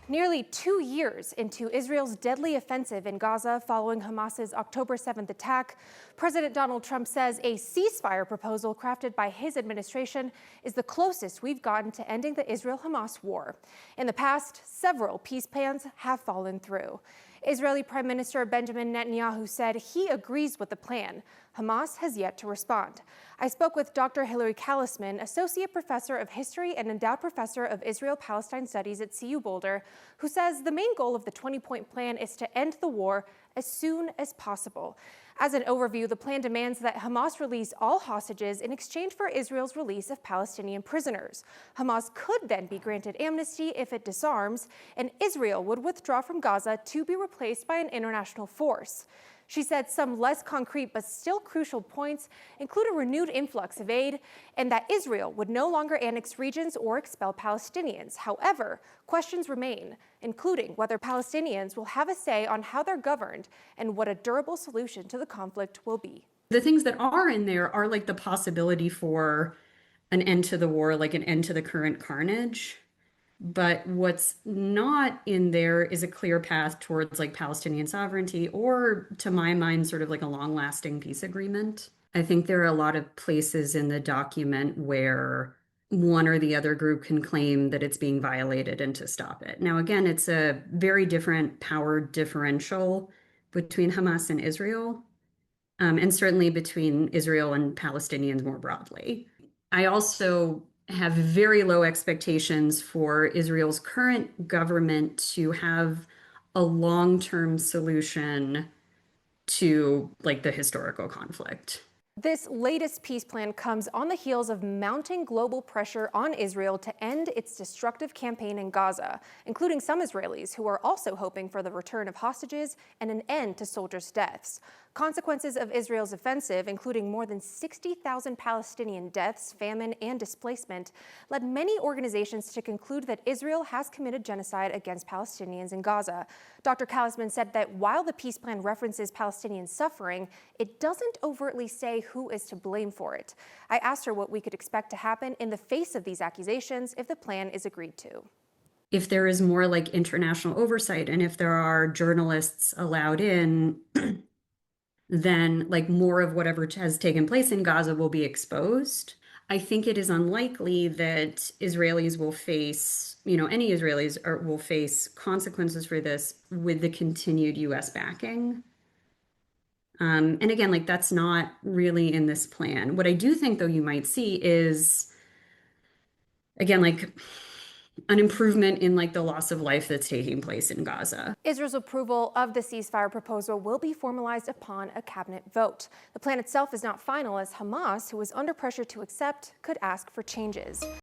Nearly 2 years into Israel's deadly offensive in Gaza following Hamas's October 7th attack, President Donald Trump says a ceasefire proposal crafted by his administration is the closest we've gotten to ending the Israel-Hamas war. In the past, several peace plans have fallen through. Israeli Prime Minister Benjamin Netanyahu said he agrees with the plan. Hamas has yet to respond. I spoke with Dr. Hilary Kalisman, Associate Professor of History and Endowed Professor of Israel-Palestine Studies at CU Boulder, who says the main goal of the 20-point plan is to end the war as soon as possible. As an overview, the plan demands that Hamas release all hostages in exchange for Israel's release of Palestinian prisoners. Hamas could then be granted amnesty if it disarms, and Israel would withdraw from Gaza to be replaced by an international force. She said some less concrete but still crucial points include a renewed influx of aid and that Israel would no longer annex regions or expel Palestinians. However, questions remain, including whether Palestinians will have a say on how they're governed and what a durable solution to the conflict will be. The things that are in there are like the possibility for an end to the war, like an end to the current carnage. But what's not in there is a clear path towards like Palestinian sovereignty or, to my mind, sort of like a long-lasting peace agreement. I think there are a lot of places in the document where one or the other group can claim that it's being violated and to stop it. Now, again, it's a very different power differential between Hamas and Israel, and certainly between Israel and Palestinians more broadly. I also have very low expectations for Israel's current government to have a long-term solution to like the historical conflict. This latest peace plan comes on the heels of mounting global pressure on Israel to end its destructive campaign in Gaza, including some Israelis who are also hoping for the return of hostages and an end to soldiers' deaths. Consequences of Israel's offensive, including more than 60,000 Palestinian deaths, famine, and displacement, led many organizations to conclude that Israel has committed genocide against Palestinians in Gaza. Dr. Kalisman said that while the peace plan references Palestinian suffering, it doesn't overtly say who is to blame for it. I asked her what we could expect to happen in the face of these accusations if the plan is agreed to. If there is more like international oversight and if there are journalists allowed in, then like more of whatever has taken place in Gaza will be exposed. I think it is unlikely that Israelis will face, any Israelis will face consequences for this with the continued US backing. And again, like that's not really in this plan. What I do think, though, you might see is, again, like an improvement in like the loss of life that's taking place in Gaza. Israel's approval of the ceasefire proposal will be formalized upon a cabinet vote. The plan itself is not final, as Hamas, who is under pressure to accept, could ask for changes.